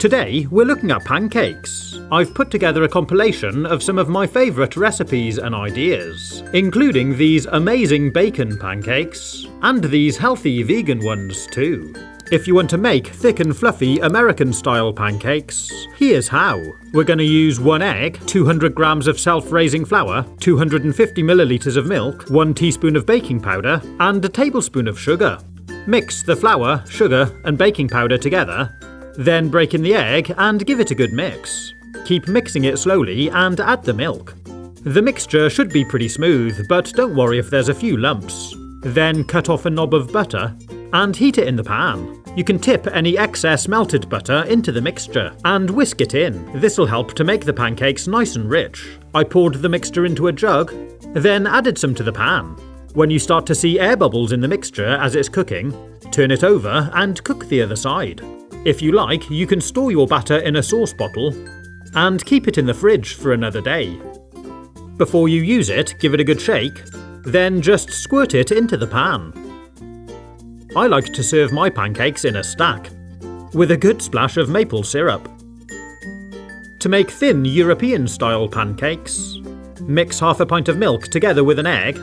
Today, we're looking at pancakes. I've put together a compilation of some of my favourite recipes and ideas, including these amazing bacon pancakes, and these healthy vegan ones too. If you want to make thick and fluffy American-style pancakes, here's how. We're going to use 1 egg, 200 grams of self-raising flour, 250 millilitres of milk, 1 teaspoon of baking powder, and a tablespoon of sugar. Mix the flour, sugar, and baking powder together. Then break in the egg and give it a good mix. Keep mixing it slowly and add the milk. The mixture should be pretty smooth, but don't worry if there's a few lumps. Then cut off a knob of butter and heat it in the pan. You can tip any excess melted butter into the mixture and whisk it in. This'll help to make the pancakes nice and rich. I poured the mixture into a jug, then added some to the pan. When you start to see air bubbles in the mixture as it's cooking, turn it over and cook the other side. If you like, you can store your batter in a sauce bottle and keep it in the fridge for another day. Before you use it, give it a good shake, then just squirt it into the pan. I like to serve my pancakes in a stack, with a good splash of maple syrup. To make thin European-style pancakes, mix half a pint of milk together with an egg.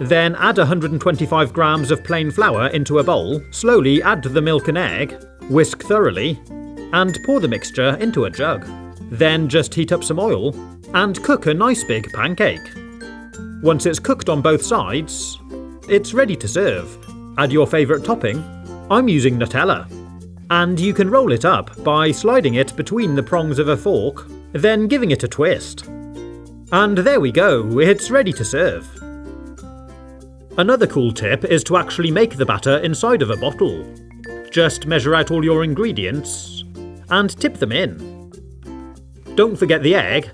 Then add 125 grams of plain flour into a bowl, slowly add the milk and egg, whisk thoroughly, and pour the mixture into a jug. Then just heat up some oil and cook a nice big pancake. Once it's cooked on both sides, it's ready to serve. Add your favourite topping. I'm using Nutella. And you can roll it up by sliding it between the prongs of a fork, then giving it a twist. And there we go, it's ready to serve. Another cool tip is to actually make the batter inside of a bottle. Just measure out all your ingredients and tip them in. Don't forget the egg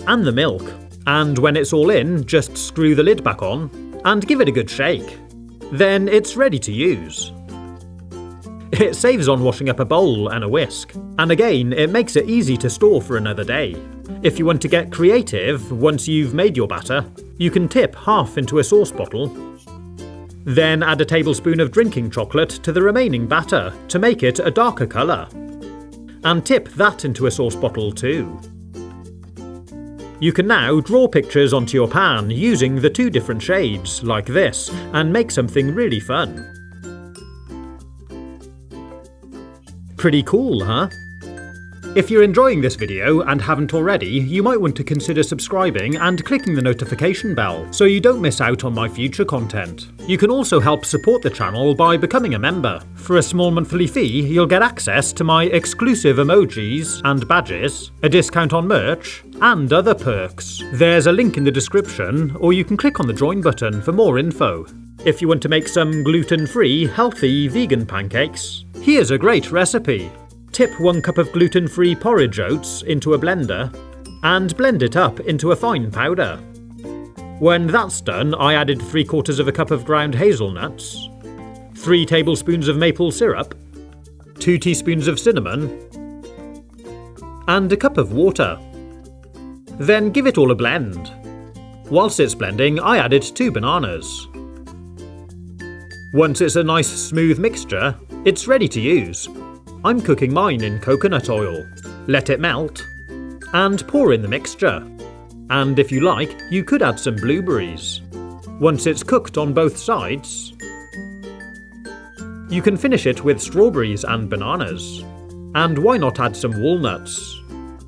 and the milk. And when it's all in, just screw the lid back on and give it a good shake. Then it's ready to use. It saves on washing up a bowl and a whisk. And again, it makes it easy to store for another day. If you want to get creative once you've made your batter, you can tip half into a sauce bottle. Then add a tablespoon of drinking chocolate to the remaining batter to make it a darker colour. And tip that into a sauce bottle too. You can now draw pictures onto your pan using the 2 different shades, like this, and make something really fun. Pretty cool, huh? If you're enjoying this video and haven't already, you might want to consider subscribing and clicking the notification bell so you don't miss out on my future content. You can also help support the channel by becoming a member. For a small monthly fee, you'll get access to my exclusive emojis and badges, a discount on merch, and other perks. There's a link in the description, or you can click on the join button for more info. If you want to make some gluten-free, healthy vegan pancakes, here's a great recipe. Tip 1 cup of gluten-free porridge oats into a blender and blend it up into a fine powder. When that's done, I added 3/4 of a cup of ground hazelnuts, 3 tablespoons of maple syrup, 2 teaspoons of cinnamon, and a cup of water. Then give it all a blend. Whilst it's blending, I added 2 bananas. Once it's a nice smooth mixture, it's ready to use. I'm cooking mine in coconut oil. Let it melt and pour in the mixture. And if you like, you could add some blueberries. Once it's cooked on both sides, you can finish it with strawberries and bananas. And why not add some walnuts?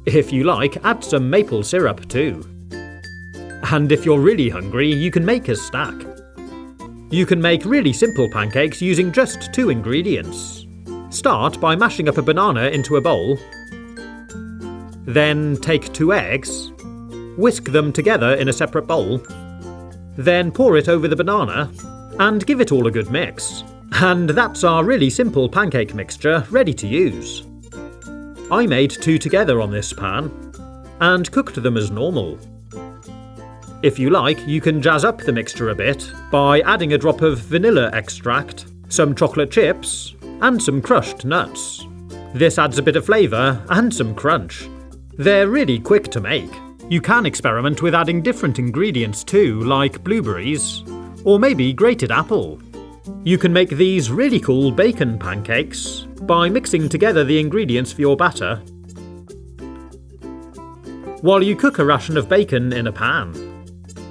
If you like, add some maple syrup too. And if you're really hungry, you can make a stack. You can make really simple pancakes using just 2 ingredients. Start by mashing up a banana into a bowl. Then take 2 eggs, whisk them together in a separate bowl. Then pour it over the banana and give it all a good mix. And that's our really simple pancake mixture ready to use. I made 2 together on this pan and cooked them as normal. If you like, you can jazz up the mixture a bit by adding a drop of vanilla extract, some chocolate chips, and some crushed nuts. This adds a bit of flavour and some crunch. They're really quick to make. You can experiment with adding different ingredients too, like blueberries, or maybe grated apple. You can make these really cool bacon pancakes by mixing together the ingredients for your batter while you cook a ration of bacon in a pan.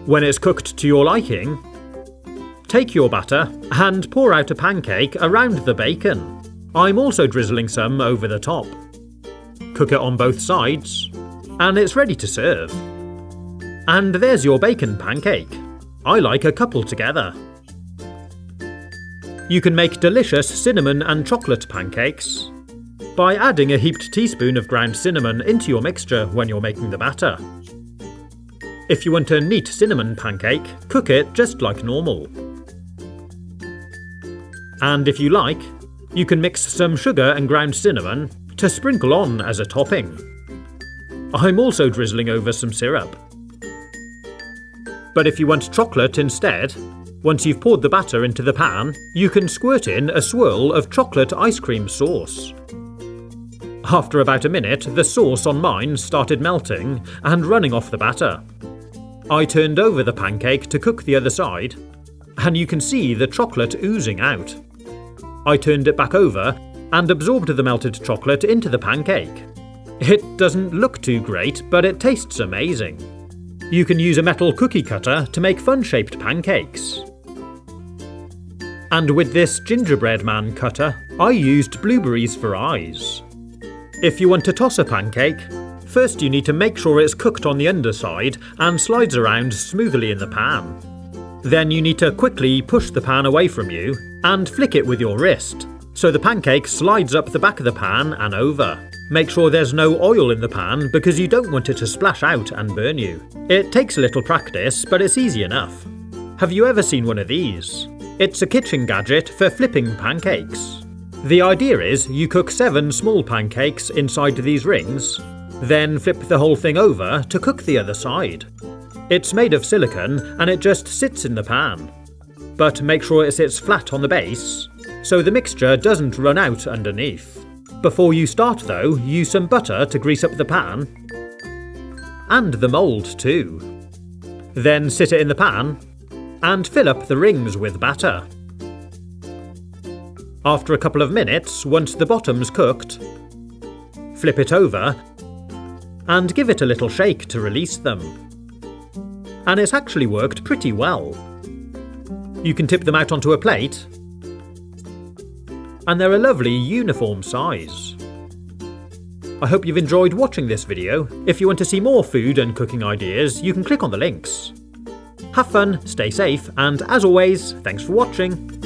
When it's cooked to your liking, take your batter and pour out a pancake around the bacon. I'm also drizzling some over the top. Cook it on both sides, and it's ready to serve. And there's your bacon pancake. I like a couple together. You can make delicious cinnamon and chocolate pancakes by adding a heaped teaspoon of ground cinnamon into your mixture when you're making the batter. If you want a neat cinnamon pancake, cook it just like normal. And if you like, you can mix some sugar and ground cinnamon to sprinkle on as a topping. I'm also drizzling over some syrup. But if you want chocolate instead, once you've poured the batter into the pan, you can squirt in a swirl of chocolate ice cream sauce. After about a minute, the sauce on mine started melting and running off the batter. I turned over the pancake to cook the other side, and you can see the chocolate oozing out. I turned it back over and absorbed the melted chocolate into the pancake. It doesn't look too great, but it tastes amazing. You can use a metal cookie cutter to make fun-shaped pancakes. And with this gingerbread man cutter, I used blueberries for eyes. If you want to toss a pancake, first you need to make sure it's cooked on the underside and slides around smoothly in the pan. Then you need to quickly push the pan away from you and flick it with your wrist, so the pancake slides up the back of the pan and over. Make sure there's no oil in the pan because you don't want it to splash out and burn you. It takes a little practice, but it's easy enough. Have you ever seen one of these? It's a kitchen gadget for flipping pancakes. The idea is you cook 7 small pancakes inside these rings, then flip the whole thing over to cook the other side. It's made of silicone and it just sits in the pan. But make sure it sits flat on the base, so the mixture doesn't run out underneath. Before you start though, use some butter to grease up the pan, and the mould too. Then sit it in the pan, and fill up the rings with batter. After a couple of minutes, once the bottom's cooked, flip it over, and give it a little shake to release them. And it's actually worked pretty well. You can tip them out onto a plate, and they're a lovely uniform size. I hope you've enjoyed watching this video. If you want to see more food and cooking ideas, you can click on the links. Have fun, stay safe, and as always, thanks for watching.